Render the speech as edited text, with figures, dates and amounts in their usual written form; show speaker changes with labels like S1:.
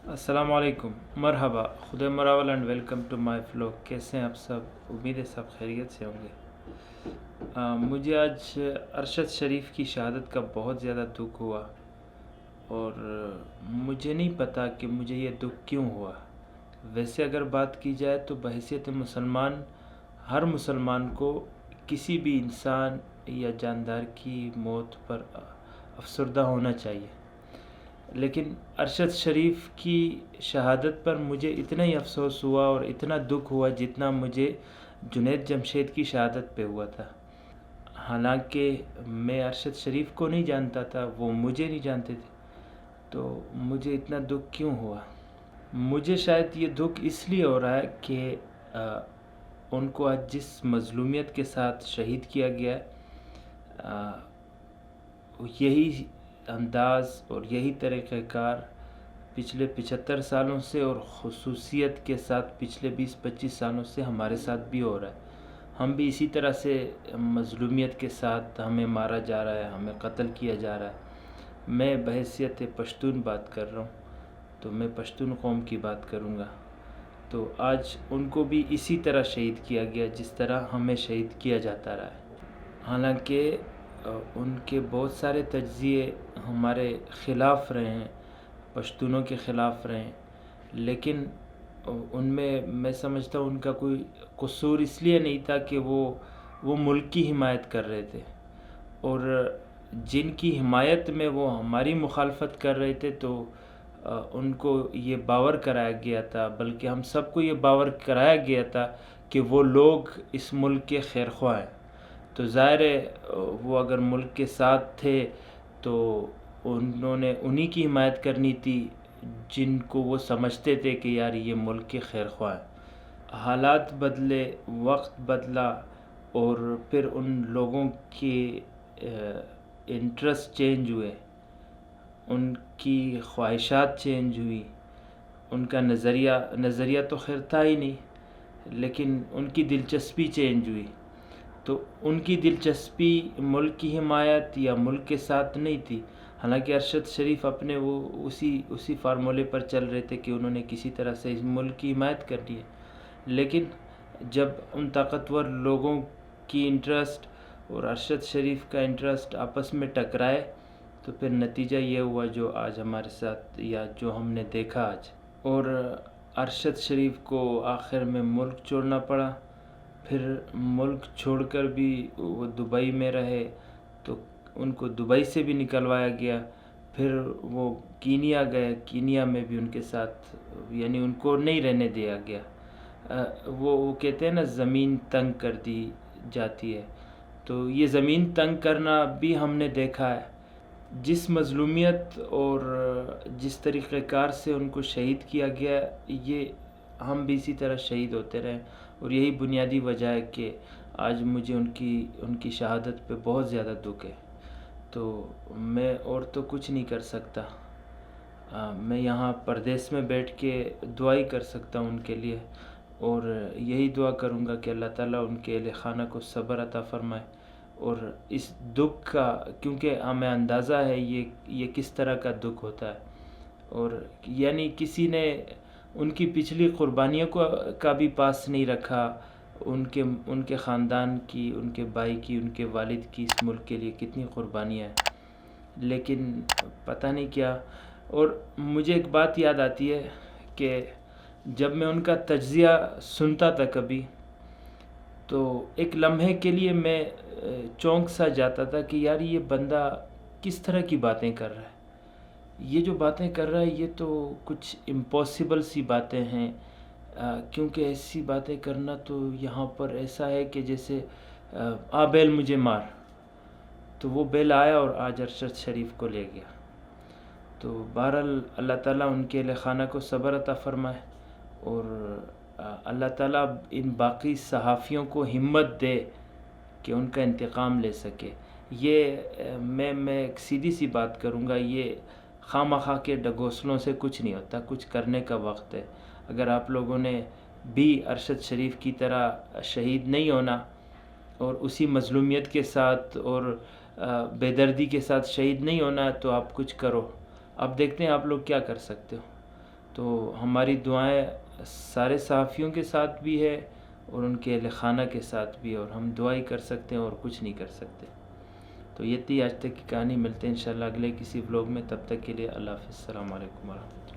S1: السلام علیکم، مرحبا، خدا مراول اینڈ ویلکم ٹو مائی فلو۔ کیسے ہیں آپ سب؟ امید ہے سب خیریت سے ہوں گے۔ مجھے آج ارشد شریف کی شہادت کا بہت زیادہ دکھ ہوا، اور مجھے نہیں پتہ کہ مجھے یہ دکھ کیوں ہوا۔ ویسے اگر بات کی جائے تو بحیثیت مسلمان، ہر مسلمان کو کسی بھی انسان یا جاندار کی موت پر افسردہ ہونا چاہیے، لیکن ارشد شریف کی شہادت پر مجھے اتنا ہی افسوس ہوا اور اتنا دکھ ہوا جتنا مجھے جنید جمشید کی شہادت پہ ہوا تھا۔ حالانکہ میں ارشد شریف کو نہیں جانتا تھا، وہ مجھے نہیں جانتے تھے، تو مجھے اتنا دکھ کیوں ہوا؟ مجھے شاید یہ دکھ اس لیے ہو رہا ہے کہ ان کو آج جس مظلومیت کے ساتھ شہید کیا گیا ہے، یہی انداز اور یہی طریقہ کار پچھلے 75 سالوں سے اور خصوصیت کے ساتھ پچھلے 20-25 سالوں سے ہمارے ساتھ بھی ہو رہا ہے۔ ہم بھی اسی طرح سے مظلومیت کے ساتھ ہمیں مارا جا رہا ہے، ہمیں قتل کیا جا رہا ہے۔ میں بحیثیت پشتون بات کر رہا ہوں، تو میں پشتون قوم کی بات کروں گا۔ تو آج ان کو بھی اسی طرح شہید کیا گیا جس طرح ہمیں شہید کیا جاتا رہا ہے۔ حالانکہ ان کے بہت سارے تجزیے ہمارے خلاف رہے ہیں، پشتونوں کے خلاف رہے ہیں، لیکن ان میں سمجھتا ہوں ان کا کوئی قصور اس لیے نہیں تھا کہ وہ ملک کی حمایت کر رہے تھے، اور جن کی حمایت میں وہ ہماری مخالفت کر رہے تھے تو ان کو یہ باور کرایا گیا تھا، بلکہ ہم سب کو یہ باور کرایا گیا تھا کہ وہ لوگ اس ملک کے خیر خواہ ہیں۔ تو ظاہر ہے وہ اگر ملک کے ساتھ تھے تو انہوں نے انہی کی حمایت کرنی تھی جن کو وہ سمجھتے تھے کہ یار یہ ملک کے خیر خواہ ہیں۔ حالات بدلے، وقت بدلا، اور پھر ان لوگوں کے انٹرسٹ چینج ہوئے، ان کی خواہشات چینج ہوئی، ان کا نظریہ تو خیر تھا ہی نہیں، لیکن ان کی دلچسپی چینج ہوئی۔ تو ان کی دلچسپی ملک کی حمایت یا ملک کے ساتھ نہیں تھی، حالانکہ ارشد شریف اپنے وہ اسی فارمولے پر چل رہے تھے کہ انہوں نے کسی طرح سے اس ملک کی حمایت کرنی ہے۔ لیکن جب ان طاقتور لوگوں کی انٹرسٹ اور ارشد شریف کا انٹرسٹ آپس میں ٹکرائے تو پھر نتیجہ یہ ہوا جو آج ہمارے ساتھ یا جو ہم نے دیکھا آج۔ اور ارشد شریف کو آخر میں ملک چھوڑنا پڑا، پھر ملک چھوڑ کر بھی وہ دبئی میں رہے تو ان کو دبئی سے بھی نکلوایا گیا، پھر وہ کینیا گئے، کینیا میں بھی ان کے ساتھ یعنی ان کو نہیں رہنے دیا گیا۔ وہ کہتے ہیں نا زمین تنگ کر دی جاتی ہے، تو یہ زمین تنگ کرنا بھی ہم نے دیکھا ہے۔ جس مظلومیت اور جس طریقہ کار سے ان کو شہید کیا گیا، یہ ہم بھی اسی طرح شہید ہوتے رہے، اور یہی بنیادی وجہ ہے کہ آج مجھے ان کی شہادت پہ بہت زیادہ دکھ ہے۔ تو میں اور تو کچھ نہیں کر سکتا، میں یہاں پردیس میں بیٹھ کے دعا ہی کر سکتا ہوں ان کے لیے، اور یہی دعا کروں گا کہ اللہ تعالیٰ ان کے اہل خانہ کو صبر عطا فرمائے، اور اس دکھ کا کیونکہ ہمیں اندازہ ہے یہ کس طرح کا دکھ ہوتا ہے، اور یعنی کسی نے ان کی پچھلی قربانیوں کا بھی پاس نہیں رکھا، ان کے خاندان کی، ان کے بھائی کی، ان کے والد کی اس ملک کے لیے کتنی قربانیاں ہیں، لیکن پتہ نہیں کیا۔ اور مجھے ایک بات یاد آتی ہے کہ جب میں ان کا تجزیہ سنتا تھا کبھی، تو ایک لمحے کے لیے میں چونک سا جاتا تھا کہ یار یہ بندہ کس طرح کی باتیں کر رہا ہے، یہ جو باتیں کر رہا ہے یہ تو کچھ امپاسبل سی باتیں ہیں، کیونکہ ایسی باتیں کرنا تو یہاں پر ایسا ہے کہ جیسے بیل مجھے مار، تو وہ بیل آیا اور آج ارشد شریف کو لے گیا۔ تو بہرحال اللہ تعالیٰ ان کے اہل خانہ کو صبر عطا فرمائے، اور اللہ تعالیٰ ان باقی صحافیوں کو ہمت دے کہ ان کا انتقام لے سکے۔ یہ میں ایک سیدھی سی بات کروں گا، یہ خواہ کے ڈگوسلوں سے کچھ نہیں ہوتا، کچھ کرنے کا وقت ہے۔ اگر آپ لوگوں نے بھی ارشد شریف کی طرح شہید نہیں ہونا اور اسی مظلومیت کے ساتھ اور بے دردی کے ساتھ شہید نہیں ہونا تو آپ کچھ کرو۔ اب دیکھتے ہیں آپ لوگ کیا کر سکتے ہو۔ تو ہماری دعائیں سارے صحافیوں کے ساتھ بھی ہے اور ان کے اہل خانہ کے ساتھ بھی ہے، اور ہم دعا ہی کر سکتے ہیں اور کچھ نہیں کر سکتے۔ تو یہ تھی آج تک کی کہانی، ملتے ہیں انشاءاللہ اگلے کسی ولاگ میں، تب تک کے لیے اللہ حافظ، السلام علیکم ورحمۃ اللہ۔